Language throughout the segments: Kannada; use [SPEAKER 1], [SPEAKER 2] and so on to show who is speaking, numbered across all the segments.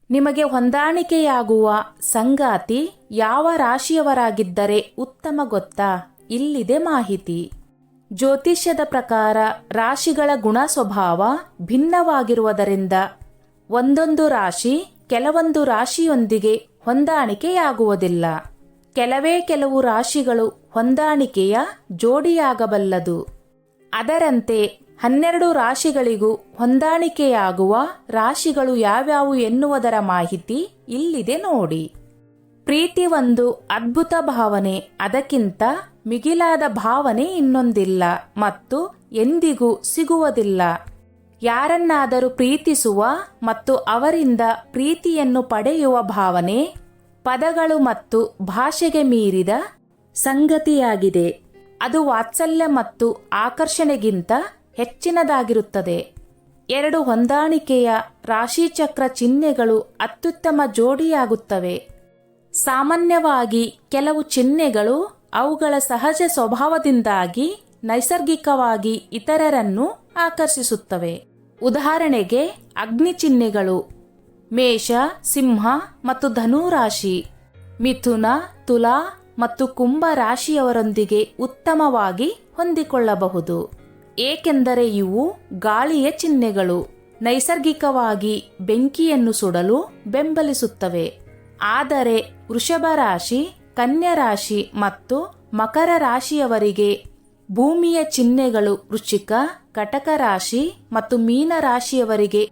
[SPEAKER 1] ನಿಮಗೆ ಹೊಂದಾಣಿಕೆಯಾಗುವ ಸಂಗಾತಿ ಯಾವ ರಾಶಿಯವರಾಗಿದ್ದರೆ ಉತ್ತಮ ಗೊತ್ತಾ? ಇಲ್ಲಿದೆ ಮಾಹಿತಿ. ಜ್ಯೋತಿಷ್ಯದ ಪ್ರಕಾರ ರಾಶಿಗಳ ಗುಣ ಸ್ವಭಾವ ಭಿನ್ನವಾಗಿರುವುದರಿಂದ ಒಂದೊಂದು ರಾಶಿ ಕೆಲವೊಂದು ರಾಶಿಯೊಂದಿಗೆ ಹೊಂದಾಣಿಕೆಯಾಗುವುದಿಲ್ಲ. ಕೆಲವು ರಾಶಿಗಳು ಹೊಂದಾಣಿಕೆಯ ಜೋಡಿಯಾಗಬಲ್ಲದು. ಅದರಂತೆ 12 ರಾಶಿಗಳಿಗೂ ಹೊಂದಾಣಿಕೆಯಾಗುವ ರಾಶಿಗಳು ಯಾವ್ಯಾವು ಎನ್ನುವುದರ ಮಾಹಿತಿ ಇಲ್ಲಿದೆ ನೋಡಿ. ಪ್ರೀತಿ ಒಂದು ಅದ್ಭುತ ಭಾವನೆ. ಅದಕ್ಕಿಂತ ಮಿಗಿಲಾದ ಭಾವನೆ ಇನ್ನೊಂದಿಲ್ಲ ಮತ್ತು ಎಂದಿಗೂ ಸಿಗುವುದಿಲ್ಲ. ಯಾರನ್ನಾದರೂ ಪ್ರೀತಿಸುವ ಮತ್ತು ಅವರಿಂದ ಪ್ರೀತಿಯನ್ನು ಪಡೆಯುವ ಭಾವನೆ ಪದಗಳು ಮತ್ತು ಭಾಷೆಗೆ ಮೀರಿದ ಸಂಗತಿಯಾಗಿದೆ. ಅದು ವಾತ್ಸಲ್ಯ ಮತ್ತು ಆಕರ್ಷಣೆಗಿಂತ ಹೆಚ್ಚಿನದಾಗಿರುತ್ತದೆ. 2 ಹೊಂದಾಣಿಕೆಯ ರಾಶಿಚಕ್ರ ಚಿಹ್ನೆಗಳು ಅತ್ಯುತ್ತಮ ಜೋಡಿಯಾಗುತ್ತವೆ. ಸಾಮಾನ್ಯವಾಗಿ ಕೆಲವು ಚಿಹ್ನೆಗಳು ಅವುಗಳ ಸಹಜ ಸ್ವಭಾವದಿಂದಾಗಿ ನೈಸರ್ಗಿಕವಾಗಿ ಇತರರನ್ನು ಆಕರ್ಷಿಸುತ್ತವೆ. ಉದಾಹರಣೆಗೆ ಅಗ್ನಿ ಚಿಹ್ನೆಗಳು ಮೇಷ, ಸಿಂಹ ಮತ್ತು ಧನು ರಾಶಿ, ಮಿಥುನ, ತುಲಾ ಮತ್ತು ಕುಂಭ ರಾಶಿಯವರೊಂದಿಗೆ ಉತ್ತಮವಾಗಿ ಹೊಂದಿಕೊಳ್ಳಬಹುದು. ಏಕೆಂದರೆ ಇವು ಗಾಳಿಯ ಚಿಹ್ನೆಗಳು, ನೈಸರ್ಗಿಕವಾಗಿ ಬೆಂಕಿಯನ್ನು ಸುಡಲು ಬೆಂಬಲಿಸುತ್ತವೆ. ಆದರೆ ವೃಷಭ ರಾಶಿ, ಕನ್ಯಾ ರಾಶಿ ಮತ್ತು ಮಕರ ರಾಶಿಯವರಿಗೆ ಭೂಮಿಯ ಚಿಹ್ನೆಗಳು ವೃಶ್ಚಿಕ, ಕಟಕ ರಾಶಿ ಮತ್ತು ಮೀನ ರಾಶಿಯವರಿಗೆ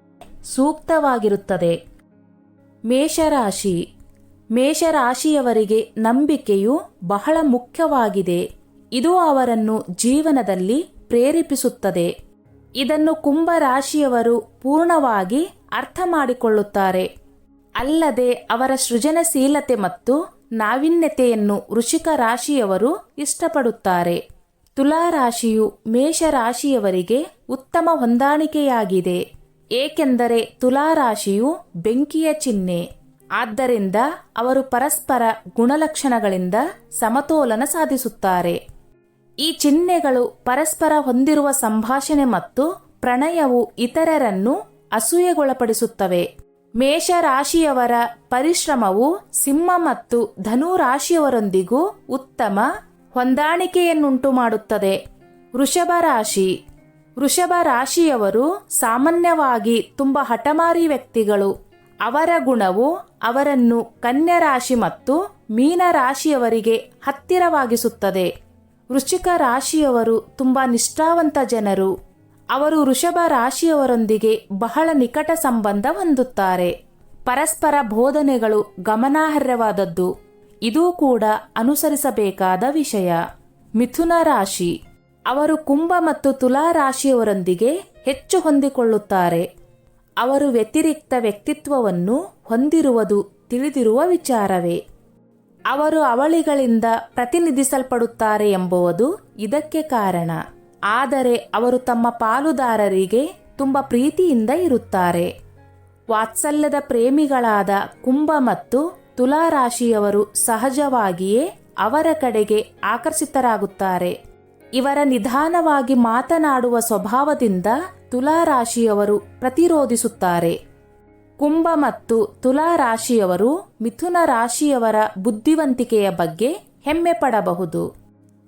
[SPEAKER 1] ಸೂಕ್ತವಾಗಿರುತ್ತದೆ. ಮೇಷರಾಶಿ. ಮೇಷರಾಶಿಯವರಿಗೆ ನಂಬಿಕೆಯು ಬಹಳ ಮುಖ್ಯವಾಗಿದೆ. ಇದು ಅವರನ್ನು ಜೀವನದಲ್ಲಿ ಪ್ರೇರೇಪಿಸುತ್ತದೆ. ಇದನ್ನು ಕುಂಭ ರಾಶಿಯವರು ಪೂರ್ಣವಾಗಿ ಅರ್ಥ ಮಾಡಿಕೊಳ್ಳುತ್ತಾರೆ. ಅಲ್ಲದೆ ಅವರ ಸೃಜನಶೀಲತೆ ಮತ್ತು ನಾವೀನ್ಯತೆಯನ್ನು ವೃಶ್ಚಿಕ ರಾಶಿಯವರು ಇಷ್ಟಪಡುತ್ತಾರೆ. ತುಲಾ ರಾಶಿಯು ಮೇಷರಾಶಿಯವರಿಗೆ ಉತ್ತಮ ಹೊಂದಾಣಿಕೆಯಾಗಿದೆ. ಏಕೆಂದರೆ ತುಲಾ ರಾಶಿಯು ಬೆಂಕಿಯ ಚಿಹ್ನೆ. ಆದ್ದರಿಂದ ಅವರು ಪರಸ್ಪರ ಗುಣಲಕ್ಷಣಗಳಿಂದ ಸಮತೋಲನ ಸಾಧಿಸುತ್ತಾರೆ. ಈ ಚಿಹ್ನೆಗಳು ಪರಸ್ಪರ ಹೊಂದಿರುವ ಸಂಭಾಷಣೆ ಮತ್ತು ಪ್ರಣಯವು ಇತರರನ್ನು ಅಸೂಯೆಗೊಳಪಡಿಸುತ್ತವೆ. ಮೇಷರಾಶಿಯವರ ಪರಿಶ್ರಮವು ಸಿಂಹ ಮತ್ತು ಧನು ರಾಶಿಯವರೊಂದಿಗೂ ಉತ್ತಮ ಹೊಂದಾಣಿಕೆಯನ್ನುಂಟು ಮಾಡುತ್ತದೆ. ವೃಷಭ ರಾಶಿ. ವೃಷಭ ರಾಶಿಯವರು ಸಾಮಾನ್ಯವಾಗಿ ತುಂಬಾ ಹಠಮಾರಿ ವ್ಯಕ್ತಿಗಳು. ಅವರ ಗುಣವು ಅವರನ್ನು ಕನ್ಯಾ ರಾಶಿ ಮತ್ತು ಮೀನ ರಾಶಿಯವರಿಗೆ ಹತ್ತಿರವಾಗಿಸುತ್ತದೆ. ವೃಶ್ಚಿಕ ರಾಶಿಯವರು ತುಂಬಾ ನಿಷ್ಠಾವಂತ ಜನರು. ಅವರು ವೃಷಭ ರಾಶಿಯವರೊಂದಿಗೆ ಬಹಳ ನಿಕಟ ಸಂಬಂಧ ಹೊಂದುತ್ತಾರೆ. ಪರಸ್ಪರ ಬೋಧನೆಗಳು ಗಮನಾರ್ಹವಾದದ್ದು. ಇದೂ ಕೂಡ ಅನುಸರಿಸಬೇಕಾದ ವಿಷಯ. ಮಿಥುನ ರಾಶಿ. ಅವರು ಕುಂಭ ಮತ್ತು ತುಲಾ ರಾಶಿಯವರೊಂದಿಗೆ ಹೆಚ್ಚು ಹೊಂದಿಕೊಳ್ಳುತ್ತಾರೆ. ಅವರು ವ್ಯತಿರಿಕ್ತ ವ್ಯಕ್ತಿತ್ವವನ್ನು ಹೊಂದಿರುವುದು ತಿಳಿದಿರುವ ವಿಚಾರವೇ. ಅವರು ಅವಳಿಗಳಿಂದ ಪ್ರತಿನಿಧಿಸಲ್ಪಡುತ್ತಾರೆ ಎಂಬುದು ಇದಕ್ಕೆ ಕಾರಣ. ಆದರೆ ಅವರು ತಮ್ಮ ಪಾಲುದಾರರಿಗೆ ತುಂಬಾ ಪ್ರೀತಿಯಿಂದ ಇರುತ್ತಾರೆ. ವಾತ್ಸಲ್ಯದ ಪ್ರೇಮಿಗಳಾದ ಕುಂಭ ಮತ್ತು ತುಲಾ ರಾಶಿಯವರು ಸಹಜವಾಗಿಯೇ ಅವರ ಕಡೆಗೆ ಆಕರ್ಷಿತರಾಗುತ್ತಾರೆ. ಇವರ ನಿಧಾನವಾಗಿ ಮಾತನಾಡುವ ಸ್ವಭಾವದಿಂದ ತುಲಾ ರಾಶಿಯವರು ಪ್ರತಿರೋಧಿಸುತ್ತಾರೆ. ಕುಂಭ ಮತ್ತು ತುಲಾ ರಾಶಿಯವರು ಮಿಥುನ ರಾಶಿಯವರ ಬುದ್ಧಿವಂತಿಕೆಯ ಬಗ್ಗೆ ಹೆಮ್ಮೆ ಪಡಬಹುದು.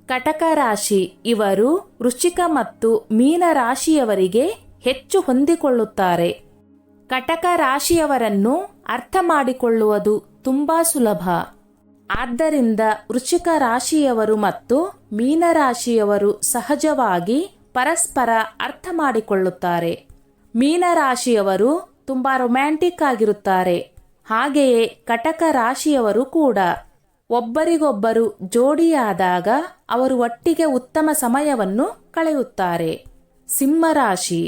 [SPEAKER 1] ಕಟಕ ರಾಶಿ. ಇವರು ವೃಶ್ಚಿಕ ಮತ್ತು ಮೀನ ರಾಶಿಯವರಿಗೆ ಹೆಚ್ಚು ಹೊಂದಿಕೊಳ್ಳುತ್ತಾರೆ. ಕಟಕ ರಾಶಿಯವರನ್ನು ಅರ್ಥ ಮಾಡಿಕೊಳ್ಳುವುದು ತುಂಬಾ ಸುಲಭ. ಆದ್ದರಿಂದ ವೃಶ್ಚಿಕ ರಾಶಿಯವರು ಮತ್ತು ಮೀನ ರಾಶಿಯವರು ಸಹಜವಾಗಿ ಪರಸ್ಪರ ಅರ್ಥ ಮಾಡಿಕೊಳ್ಳುತ್ತಾರೆ. ಮೀನ ರಾಶಿಯವರು ತುಂಬಾ ರೊಮ್ಯಾಂಟಿಕ್ ಆಗಿರುತ್ತಾರೆ. ಹಾಗೆಯೇ ಕಟಕ ರಾಶಿಯವರು ಕೂಡ. ಒಬ್ಬರಿಗೊಬ್ಬರು ಜೋಡಿಯಾದಾಗ ಅವರು ಒಟ್ಟಿಗೆ ಉತ್ತಮ ಸಮಯವನ್ನು ಕಳೆಯುತ್ತಾರೆ. ಸಿಂಹರಾಶಿ.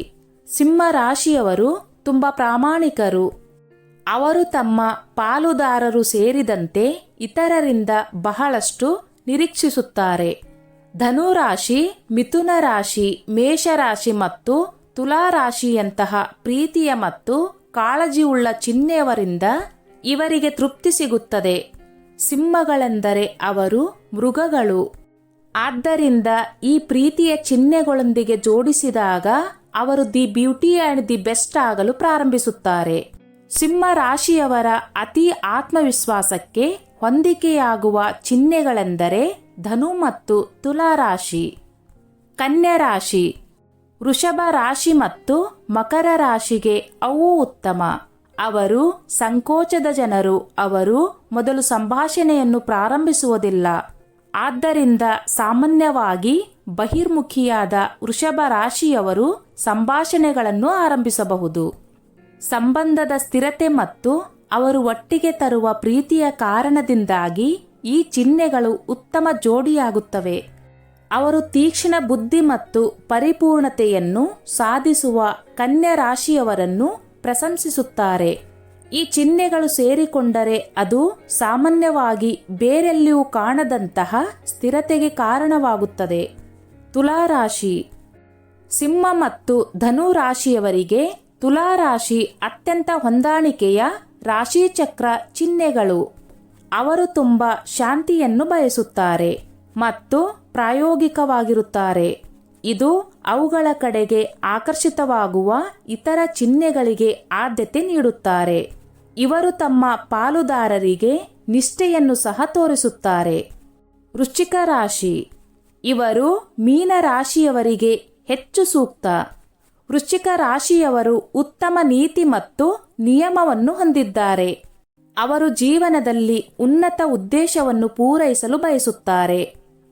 [SPEAKER 1] ಸಿಂಹರಾಶಿಯವರು ತುಂಬಾ ಪ್ರಾಮಾಣಿಕರು. ಅವರು ತಮ್ಮ ಪಾಲುದಾರರು ಸೇರಿದಂತೆ ಇತರರಿಂದ ಬಹಳಷ್ಟು ನಿರೀಕ್ಷಿಸುತ್ತಾರೆ. ಧನುರಾಶಿ, ಮಿಥುನ ರಾಶಿ, ಮೇಷರಾಶಿ ಮತ್ತು ತುಲಾ ರಾಶಿಯಂತಹ ಪ್ರೀತಿಯ ಮತ್ತು ಕಾಳಜಿಯುಳ್ಳ ಚಿಹ್ನೆಯವರಿಂದ ಇವರಿಗೆ ತೃಪ್ತಿ ಸಿಗುತ್ತದೆ. ಸಿಂಹಗಳೆಂದರೆ ಅವರು ಮೃಗಗಳು. ಆದ್ದರಿಂದ ಈ ಪ್ರೀತಿಯ ಚಿಹ್ನೆಗಳೊಂದಿಗೆ ಜೋಡಿಸಿದಾಗ ಅವರು the beauty and the best ಆಗಲು ಪ್ರಾರಂಭಿಸುತ್ತಾರೆ. ಸಿಂಹ ರಾಶಿಯವರ ಅತಿ ಆತ್ಮವಿಶ್ವಾಸಕ್ಕೆ ಹೊಂದಿಕೆಯಾಗುವ ಚಿಹ್ನೆಗಳೆಂದರೆ ಧನು ಮತ್ತು ತುಲಾ ರಾಶಿ. ಕನ್ಯಾ ರಾಶಿ. ವೃಷಭ ರಾಶಿ ಮತ್ತು ಮಕರ ರಾಶಿಗೆ ಅವು ಉತ್ತಮ. ಅವರು ಸಂಕೋಚದ ಜನರು. ಅವರು ಮೊದಲು ಸಂಭಾಷಣೆಯನ್ನು ಪ್ರಾರಂಭಿಸುವುದಿಲ್ಲ. ಆದ್ದರಿಂದ ಸಾಮಾನ್ಯವಾಗಿ ಬಹಿರ್ಮುಖಿಯಾದ ವೃಷಭ ರಾಶಿಯವರು ಸಂಭಾಷಣೆಗಳನ್ನು ಆರಂಭಿಸಬಹುದು. ಸಂಬಂಧದ ಸ್ಥಿರತೆ ಮತ್ತು ಅವರು ಒಟ್ಟಿಗೆ ತರುವ ಪ್ರೀತಿಯ ಕಾರಣದಿಂದಾಗಿ ಈ ಚಿಹ್ನೆಗಳು ಉತ್ತಮ ಜೋಡಿಯಾಗುತ್ತವೆ. ಅವರು ತೀಕ್ಷ್ಣ ಬುದ್ಧಿ ಮತ್ತು ಪರಿಪೂರ್ಣತೆಯನ್ನು ಸಾಧಿಸುವ ಕನ್ಯಾ ರಾಶಿಯವರನ್ನು ಪ್ರಶಂಸಿಸುತ್ತಾರೆ. ಈ ಚಿಹ್ನೆಗಳು ಸೇರಿಕೊಂಡರೆ ಅದು ಸಾಮಾನ್ಯವಾಗಿ ಬೇರೆಲ್ಲಿಯೂ ಕಾಣದಂತಹ ಸ್ಥಿರತೆಗೆ ಕಾರಣವಾಗುತ್ತದೆ. ತುಲಾ ರಾಶಿ. ಸಿಂಹ ಮತ್ತು ಧನು ರಾಶಿಯವರಿಗೆ ತುಲಾ ರಾಶಿ ಅತ್ಯಂತ ಹೊಂದಾಣಿಕೆಯ ರಾಶಿಚಕ್ರ ಚಿಹ್ನೆಗಳು. ಅವರು ತುಂಬ ಶಾಂತಿಯನ್ನು ಬಯಸುತ್ತಾರೆ ಮತ್ತು ಪ್ರಾಯೋಗಿಕವಾಗಿರುತ್ತಾರೆ. ಇದು ಅವುಗಳ ಕಡೆಗೆ ಆಕರ್ಷಿತವಾಗುವ ಇತರ ಚಿಹ್ನೆಗಳಿಗೆ ಆದ್ಯತೆ ನೀಡುತ್ತಾರೆ. ಇವರು ತಮ್ಮ ಪಾಲುದಾರರಿಗೆ ನಿಷ್ಠೆಯನ್ನು ಸಹ ತೋರಿಸುತ್ತಾರೆ. ವೃಶ್ಚಿಕ ರಾಶಿ. ಇವರು ಮೀನ ರಾಶಿಯವರಿಗೆ ಹೆಚ್ಚು ಸೂಕ್ತ. ವೃಶ್ಚಿಕ ರಾಶಿಯವರು ಉತ್ತಮ ನೀತಿ ಮತ್ತು ನಿಯಮವನ್ನು ಹೊಂದಿದ್ದಾರೆ. ಅವರು ಜೀವನದಲ್ಲಿ ಉನ್ನತ ಉದ್ದೇಶವನ್ನು ಪೂರೈಸಲು ಬಯಸುತ್ತಾರೆ.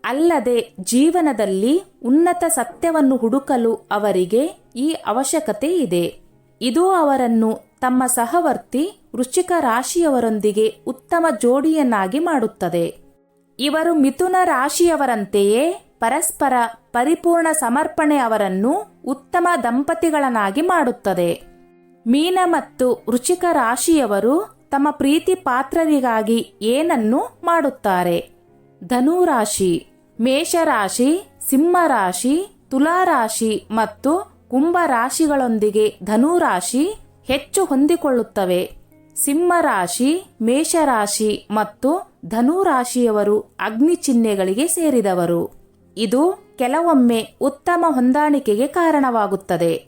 [SPEAKER 1] ಅಲ್ಲದೆ ಜೀವನದಲ್ಲಿ ಉನ್ನತ ಸತ್ಯವನ್ನು ಹುಡುಕಲು ಅವರಿಗೆ ಈ ಅವಶ್ಯಕತೆ ಇದೆ. ಇದು ಅವರನ್ನು ತಮ್ಮ ಸಹವರ್ತಿ ವೃಶ್ಚಿಕ ರಾಶಿಯವರೊಂದಿಗೆ ಉತ್ತಮ ಜೋಡಿಯನ್ನಾಗಿ ಮಾಡುತ್ತದೆ. ಇವರು ಮಿಥುನ ರಾಶಿಯವರಂತೆಯೇ ಪರಸ್ಪರ ಪರಿಪೂರ್ಣ ಸಮರ್ಪಣೆ ಅವರನ್ನು ಉತ್ತಮ ದಂಪತಿಗಳನ್ನಾಗಿ ಮಾಡುತ್ತದೆ. ಮೀನ ಮತ್ತು ವೃಶ್ಚಿಕ ರಾಶಿಯವರು ತಮ್ಮ ಪ್ರೀತಿ ಪಾತ್ರರಿಗಾಗಿ ಏನನ್ನು ಮಾಡುತ್ತಾರೆ. ಧನು ರಾಶಿ. ಮೇಷರಾಶಿ, ಸಿಂಹರಾಶಿ, ತುಲಾರಾಶಿ ಮತ್ತು ಕುಂಭ ರಾಶಿಗಳೊಂದಿಗೆ ಧನುರಾಶಿ ಹೆಚ್ಚು ಹೊಂದಿಕೊಳ್ಳುತ್ತವೆ. ಸಿಂಹರಾಶಿ, ಮೇಷರಾಶಿ ಮತ್ತು ಧನುರಾಶಿಯವರು ಅಗ್ನಿ ಚಿಹ್ನೆಗಳಿಗೆ ಸೇರಿದವರು. ಇದು ಕೆಲವೊಮ್ಮೆ ಉತ್ತಮ ಹೊಂದಾಣಿಕೆಗೆ ಕಾರಣವಾಗುತ್ತದೆ.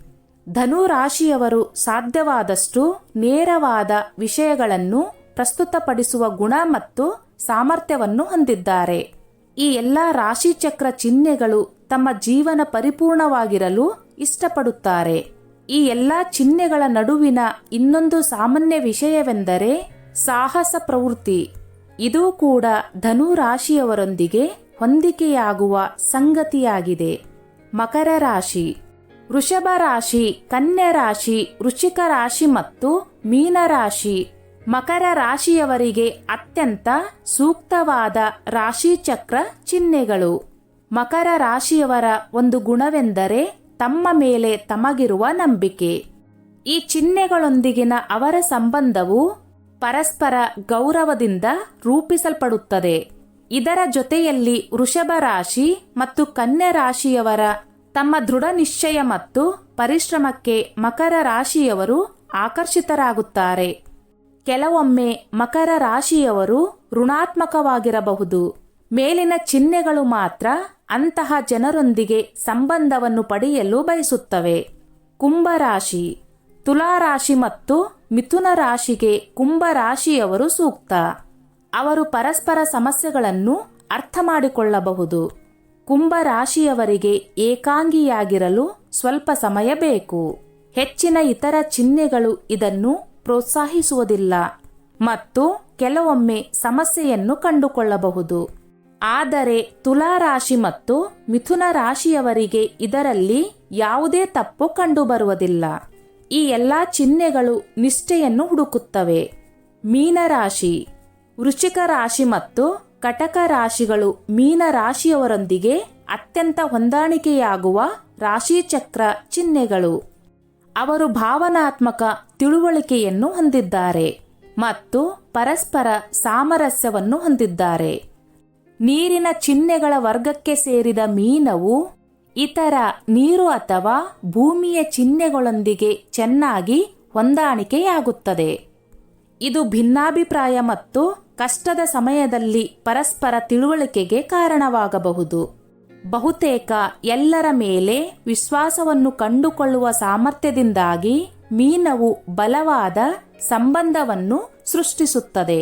[SPEAKER 1] ಧನುರಾಶಿಯವರು ಸಾಧ್ಯವಾದಷ್ಟು ನೇರವಾದ ವಿಷಯಗಳನ್ನು ಪ್ರಸ್ತುತಪಡಿಸುವ ಗುಣ ಮತ್ತು ಸಾಮರ್ಥ್ಯವನ್ನು ಹೊಂದಿದ್ದಾರೆ. ಈ ಎಲ್ಲ ರಾಶಿಚಕ್ರ ಚಿಹ್ನೆಗಳು ತಮ್ಮ ಜೀವನ ಪರಿಪೂರ್ಣವಾಗಿರಲು ಇಷ್ಟಪಡುತ್ತಾರೆ. ಈ ಎಲ್ಲ ಚಿಹ್ನೆಗಳ ನಡುವಿನ ಇನ್ನೊಂದು ಸಾಮಾನ್ಯ ವಿಷಯವೆಂದರೆ ಸಾಹಸ ಪ್ರವೃತ್ತಿ. ಇದು ಕೂಡ ಧನು ರಾಶಿಯವರೊಂದಿಗೆ ಹೊಂದಿಕೆಯಾಗುವ ಸಂಗತಿಯಾಗಿದೆ. ಮಕರ ರಾಶಿ. ವೃಷಭ ರಾಶಿ, ಕನ್ಯಾ ರಾಶಿ, ವೃಶ್ಚಿಕ ರಾಶಿ ಮತ್ತು ಮೀನ ರಾಶಿ ಮಕರ ರಾಶಿಯವರಿಗೆ ಅತ್ಯಂತ ಸೂಕ್ತವಾದ ರಾಶಿಚಕ್ರ ಚಿಹ್ನೆಗಳು. ಮಕರ ರಾಶಿಯವರ ಒಂದು ಗುಣವೆಂದರೆ ತಮ್ಮ ಮೇಲೆ ತಮಗಿರುವ ನಂಬಿಕೆ. ಈ ಚಿಹ್ನೆಗಳೊಂದಿಗಿನ ಅವರ ಸಂಬಂಧವು ಪರಸ್ಪರ ಗೌರವದಿಂದ ರೂಪಿಸಲ್ಪಡುತ್ತದೆ. ಇದರ ಜೊತೆಯಲ್ಲಿ ವೃಷಭ ರಾಶಿ ಮತ್ತು ಕನ್ಯಾ ರಾಶಿಯವರ ತಮ್ಮ ದೃಢ ನಿಶ್ಚಯ ಮತ್ತು ಪರಿಶ್ರಮಕ್ಕೆ ಮಕರ ರಾಶಿಯವರು ಆಕರ್ಷಿತರಾಗುತ್ತಾರೆ. ಕೆಲವೊಮ್ಮೆ ಮಕರ ರಾಶಿಯವರು ಋಣಾತ್ಮಕವಾಗಿರಬಹುದು. ಮೇಲಿನ ಚಿಹ್ನೆಗಳು ಮಾತ್ರ ಅಂತಹ ಜನರೊಂದಿಗೆ ಸಂಬಂಧವನ್ನು ಪಡೆಯಲು ಬಯಸುತ್ತವೆ. ಕುಂಭರಾಶಿ. ತುಲಾರಾಶಿ ಮತ್ತು ಮಿಥುನ ರಾಶಿಗೆ ಕುಂಭ ರಾಶಿಯವರು ಸೂಕ್ತ. ಅವರು ಪರಸ್ಪರ ಸಮಸ್ಯೆಗಳನ್ನು ಅರ್ಥ ಮಾಡಿಕೊಳ್ಳಬಹುದು. ಕುಂಭ ರಾಶಿಯವರಿಗೆ ಏಕಾಂಗಿಯಾಗಿರಲು ಸ್ವಲ್ಪ ಸಮಯ ಬೇಕು. ಹೆಚ್ಚಿನ ಇತರ ಚಿಹ್ನೆಗಳು ಇದನ್ನು ಪ್ರೋತ್ಸಾಹಿಸುವುದಿಲ್ಲ ಮತ್ತು ಕೆಲವೊಮ್ಮೆ ಸಮಸ್ಯೆಯನ್ನು ಕಂಡುಕೊಳ್ಳಬಹುದು. ಆದರೆ ತುಲಾರಾಶಿ ಮತ್ತು ಮಿಥುನ ರಾಶಿಯವರಿಗೆ ಇದರಲ್ಲಿ ಯಾವುದೇ ತಪ್ಪು ಕಂಡುಬರುವುದಿಲ್ಲ. ಈ ಎಲ್ಲಾ ಚಿಹ್ನೆಗಳು ನಿಷ್ಠೆಯನ್ನು ಹುಡುಕುತ್ತವೆ. ಮೀನರಾಶಿ. ವೃಶ್ಚಿಕ ರಾಶಿ ಮತ್ತು ಕಟಕ ರಾಶಿಗಳು ಮೀನ ರಾಶಿಯವರೊಂದಿಗೆ ಅತ್ಯಂತ ಹೊಂದಾಣಿಕೆಯಾಗುವ ರಾಶಿಚಕ್ರ ಚಿಹ್ನೆಗಳು. ಅವರು ಭಾವನಾತ್ಮಕ ತಿಳುವಳಿಕೆಯನ್ನು ಹೊಂದಿದ್ದಾರೆ ಮತ್ತು ಪರಸ್ಪರ ಸಾಮರಸ್ಯವನ್ನು ಹೊಂದಿದ್ದಾರೆ. ನೀರಿನ ಚಿಹ್ನೆಗಳ ವರ್ಗಕ್ಕೆ ಸೇರಿದ ಮೀನವು ಇತರ ನೀರು ಅಥವಾ ಭೂಮಿಯ ಚಿಹ್ನೆಗಳೊಂದಿಗೆ ಚೆನ್ನಾಗಿ ಹೊಂದಾಣಿಕೆಯಾಗುತ್ತದೆ. ಇದು ಭಿನ್ನಾಭಿಪ್ರಾಯ ಮತ್ತು ಕಷ್ಟದ ಸಮಯದಲ್ಲಿ ಪರಸ್ಪರ ತಿಳುವಳಿಕೆಗೆ ಕಾರಣವಾಗಬಹುದು. ಬಹುತೇಕ ಎಲ್ಲರ ಮೇಲೆ ವಿಶ್ವಾಸವನ್ನು ಕಂಡುಕೊಳ್ಳುವ ಸಾಮರ್ಥ್ಯದಿಂದಾಗಿ ಮೀನವು ಬಲವಾದ ಸಂಬಂಧವನ್ನು ಸೃಷ್ಟಿಸುತ್ತದೆ.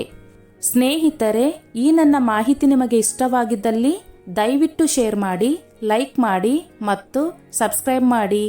[SPEAKER 1] ಸ್ನೇಹಿತರೆ, ಈ ನನ್ನ ಮಾಹಿತಿ ನಿಮಗೆ ಇಷ್ಟವಾಗಿದ್ದಲ್ಲಿ ದಯವಿಟ್ಟು ಶೇರ್ ಮಾಡಿ, ಲೈಕ್ ಮಾಡಿ ಮತ್ತು ಸಬ್ಸ್ಕ್ರೈಬ್ ಮಾಡಿ.